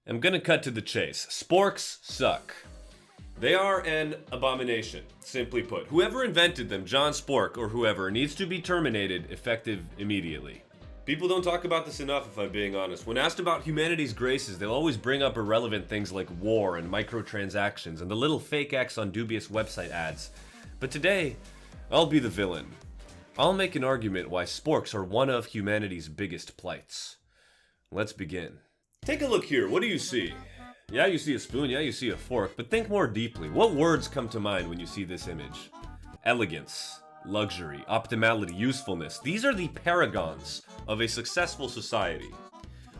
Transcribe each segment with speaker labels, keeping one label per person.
Speaker 1: I'm gonna cut to the chase. Sporks suck. They are an abomination, simply put. Whoever invented them, John Spork or whoever, needs to be terminated, effective immediately. People don't talk about this enough, if I'm being honest. When asked about humanity's graces, they'll always bring up irrelevant things like war and microtransactions and the little fake X on dubious website ads. But today, I'll be the villain. I'll make an argument why sporks are one of humanity's biggest plights. Let's begin. Take a look here. What do you see? Yeah, you see a spoon. Yeah, you see a fork. But think more deeply. What words come to mind when you see this image? Elegance, luxury, optimality, usefulness. These are the paragons of a successful society.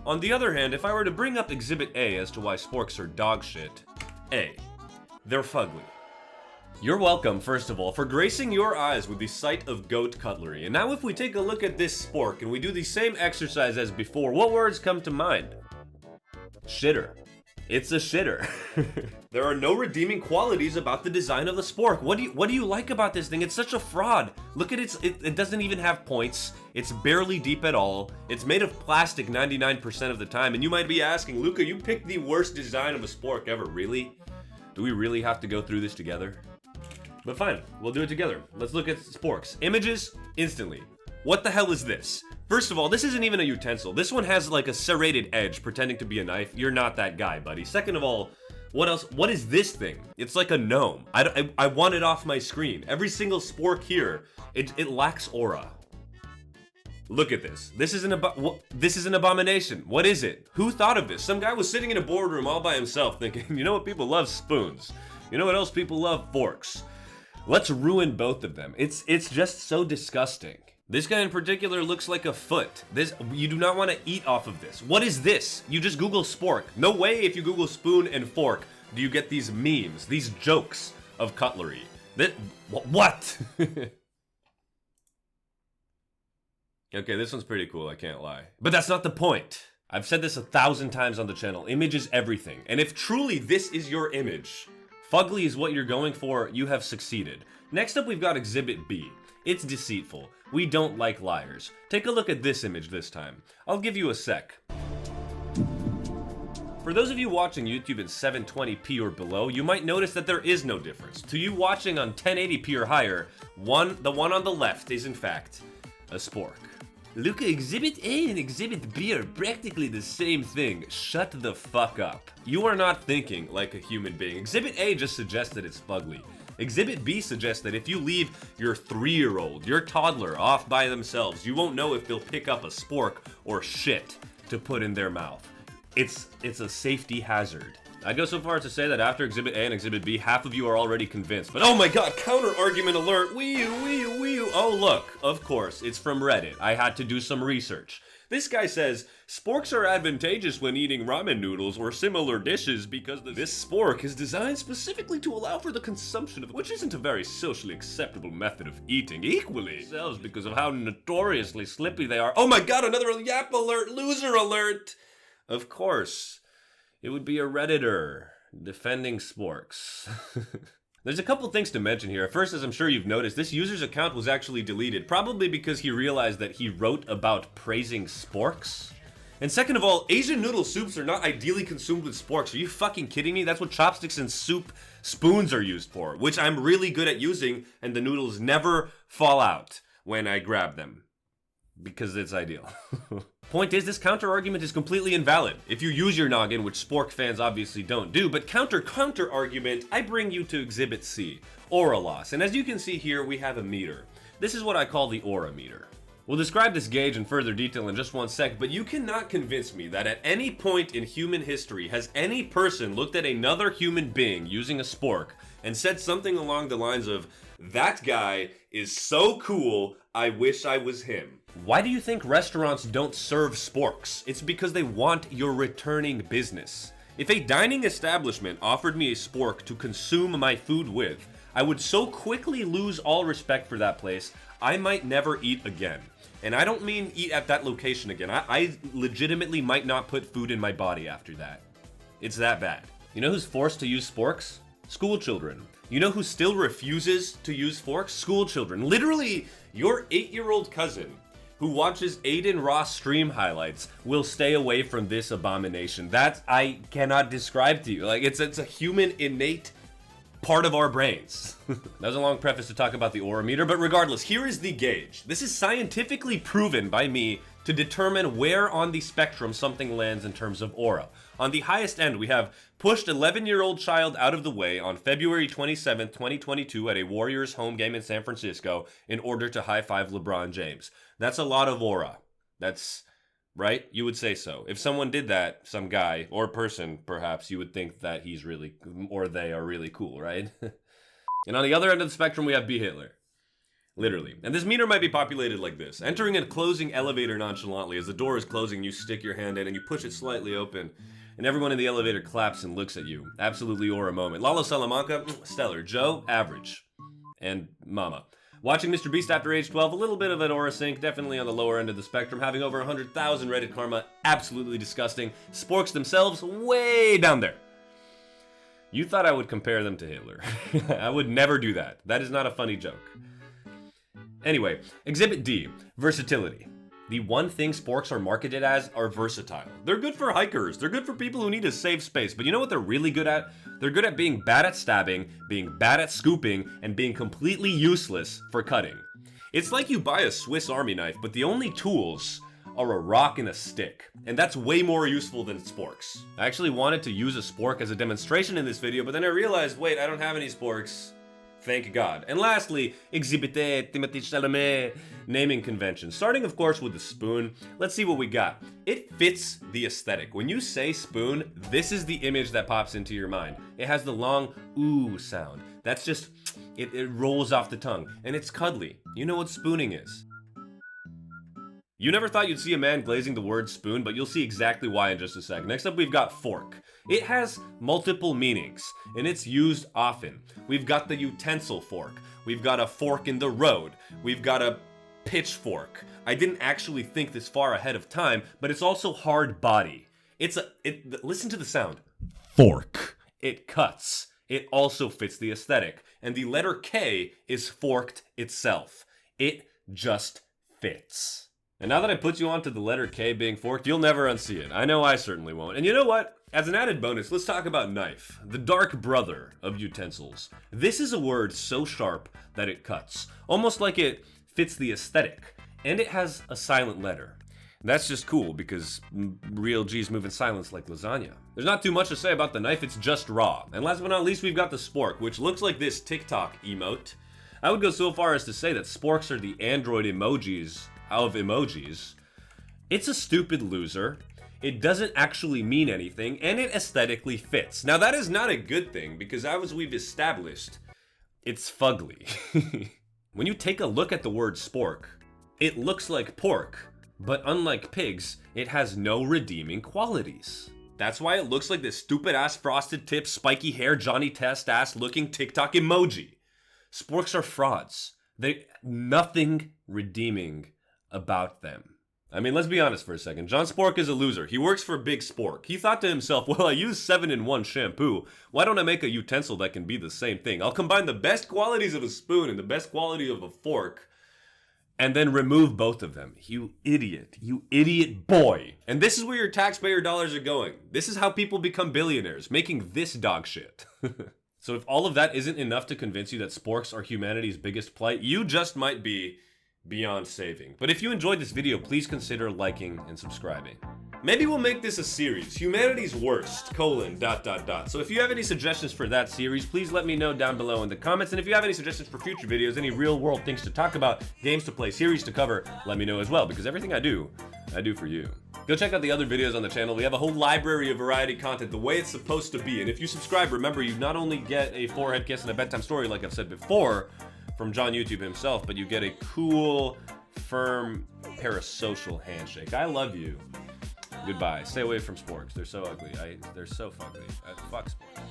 Speaker 1: On the other hand, if I were to bring up Exhibit A as to why sporks are dog shit, A. They're fugly. You're welcome, first of all, for gracing your eyes with the sight of goat cutlery. And now if we take a look at this spork and we do the same exercise as before, what words come to mind? Shitter. It's a shitter. There are no redeeming qualities about the design of the spork. What do you like about this thing? It's such a fraud. Look at it doesn't even have points. It's barely deep at all. It's made of plastic 99% of the time. And you might be asking, Luca, you picked the worst design of a spork ever, really? Do we really have to go through this together? But fine, we'll do it together. Let's look at sporks. Images, instantly. What the hell is this? First of all, this isn't even a utensil. This one has like a serrated edge pretending to be a knife. You're not that guy, buddy. Second of all, what else? What is this thing? It's like a gnome. I want it off my screen. Every single spork here, it lacks aura. Look at this. This is an abomination. What is it? Who thought of this? Some guy was sitting in a boardroom all by himself thinking, you know what people love? Spoons. You know what else people love? Forks. Let's ruin both of them. It's just so disgusting. This guy in particular looks like a foot. You do not want to eat off of this. What is this? You just Google spork. No way if you Google spoon and fork do you get these memes, these jokes of cutlery. What? Okay, this one's pretty cool, I can't lie. But that's not the point. I've said this 1,000 times on the channel. Image is everything. And if truly this is your image, fugly is what you're going for, you have succeeded. Next up, we've got Exhibit B. It's deceitful. We don't like liars. Take a look at this image this time. I'll give you a sec. For those of you watching YouTube in 720p or below, you might notice that there is no difference. To you watching on 1080p or higher, the one on the left is in fact a spork. Luca, Exhibit A and Exhibit B are practically the same thing. Shut the fuck up. You are not thinking like a human being. Exhibit A just suggests that it's fugly. Exhibit B suggests that if you leave your 3-year-old, your toddler, off by themselves, you won't know if they'll pick up a spork or shit to put in their mouth. It's a safety hazard. I'd go so far as to say that after Exhibit A and Exhibit B, half of you are already convinced. But oh my god, counter argument alert! Wee you. Oh look, of course, it's from Reddit. I had to do some research. This guy says, sporks are advantageous when eating ramen noodles or similar dishes because this spork is designed specifically to allow for the consumption of, which isn't a very socially acceptable method of eating. Equally sells because of how notoriously slippy they are. Oh my god, another yap alert, loser alert! Of course, it would be a Redditor defending sporks. There's a couple things to mention here. First, as I'm sure you've noticed, this user's account was actually deleted, probably because he realized that he wrote about praising sporks. And second of all, Asian noodle soups are not ideally consumed with sporks. Are you fucking kidding me? That's what chopsticks and soup spoons are used for, which I'm really good at using, and the noodles never fall out when I grab them. Because it's ideal. Point is, this counter argument is completely invalid. If you use your noggin, which spork fans obviously don't do, but counter argument, I bring you to Exhibit C, aura loss. And as you can see here, we have a meter. This is what I call the aura meter. We'll describe this gauge in further detail in just one sec, but you cannot convince me that at any point in human history has any person looked at another human being using a spork and said something along the lines of, that guy is so cool, I wish I was him. Why do you think restaurants don't serve sporks? It's because they want your returning business. If a dining establishment offered me a spork to consume my food with, I would so quickly lose all respect for that place, I might never eat again. And I don't mean eat at that location again. I legitimately might not put food in my body after that. It's that bad. You know who's forced to use sporks? School children. You know who still refuses to use forks? School children. Literally, your 8-year-old cousin, who watches Aiden Ross stream highlights will stay away from this abomination. That I cannot describe to you. Like, it's a human innate part of our brains. That was a long preface to talk about the aura meter, but regardless, here is the gauge. This is scientifically proven by me to determine where on the spectrum something lands in terms of aura. On the highest end, we have pushed 11-year-old child out of the way on February 27th, 2022 at a Warriors home game in San Francisco in order to high-five LeBron James. That's a lot of aura. That's right? You would say so. If someone did that, some guy or person, perhaps, you would think that he's really, or they are really cool, right? And on the other end of the spectrum, we have B. Hitler. Literally. And this meter might be populated like this. Entering and closing elevator nonchalantly. As the door is closing, you stick your hand in and you push it slightly open. And everyone in the elevator claps and looks at you. Absolutely aura moment. Lalo Salamanca, stellar. Joe, average. And Mama. Watching Mr. Beast after age 12, a little bit of an aura sink, definitely on the lower end of the spectrum. Having over 100,000 Reddit karma, absolutely disgusting. Sporks themselves, way down there. You thought I would compare them to Hitler. I would never do that. That is not a funny joke. Anyway, Exhibit D, Versatility. The one thing sporks are marketed as are versatile. They're good for hikers. They're good for people who need a safe space. But you know what they're really good at? They're good at being bad at stabbing, being bad at scooping, and being completely useless for cutting. It's like you buy a Swiss Army knife, but the only tools are a rock and a stick. And that's way more useful than sporks. I actually wanted to use a spork as a demonstration in this video, but then I realized, wait, I don't have any sporks. Thank God. And lastly, Exhibit A, Timothée Chalamet, naming convention. Starting, of course, with the spoon. Let's see what we got. It fits the aesthetic. When you say spoon, this is the image that pops into your mind. It has the long ooh sound. That's just, it rolls off the tongue. And it's cuddly. You know what spooning is. You never thought you'd see a man glazing the word spoon, but you'll see exactly why in just a sec. Next up, we've got fork. It has multiple meanings, and it's used often. We've got the utensil fork. We've got a fork in the road. We've got a pitchfork. I didn't actually think this far ahead of time, but it's also hard body. Listen to the sound. Fork. It cuts. It also fits the aesthetic. And the letter K is forked itself. It just fits. And now that I put you onto the letter K being forked, you'll never unsee it. I know I certainly won't. And you know what? As an added bonus, let's talk about knife, the dark brother of utensils. This is a word so sharp that it cuts, almost like it fits the aesthetic, and it has a silent letter. That's just cool because real G's move in silence like lasagna. There's not too much to say about the knife, it's just raw. And last but not least, we've got the spork, which looks like this TikTok emote. I would go so far as to say that sporks are the Android emojis of emojis. It's a stupid loser. It doesn't actually mean anything, and it aesthetically fits. Now that is not a good thing, because as we've established, it's fugly. When you take a look at the word spork, it looks like pork, but unlike pigs, it has no redeeming qualities. That's why it looks like this stupid ass frosted tip, spiky hair, Johnny Test ass looking TikTok emoji. Sporks are frauds. Nothing redeeming about them. I mean, let's be honest for a second. John Spork is a loser. He works for Big Spork. He thought to himself, well, I use 7-in-1 shampoo. Why don't I make a utensil that can be the same thing? I'll combine the best qualities of a spoon and the best quality of a fork and then remove both of them. You idiot boy. And this is where your taxpayer dollars are going. This is how people become billionaires, making this dog shit. So if all of that isn't enough to convince you that sporks are humanity's biggest plight, you just might be beyond saving. But if you enjoyed this video, please consider liking and subscribing. Maybe we'll make this a series, Humanity's Worst, : ... So if you have any suggestions for that series, please let me know down below in the comments. And if you have any suggestions for future videos, any real world things to talk about, games to play, series to cover, let me know as well, because everything I do for you. Go check out the other videos on the channel. We have a whole library of variety content the way it's supposed to be. And if you subscribe, remember, you not only get a forehead kiss and a bedtime story, like I've said before, from John YouTube himself, but you get a cool, firm, parasocial handshake. I love you. Goodbye. Stay away from sporks. They're so ugly. They're so fugly. Fuck sporks.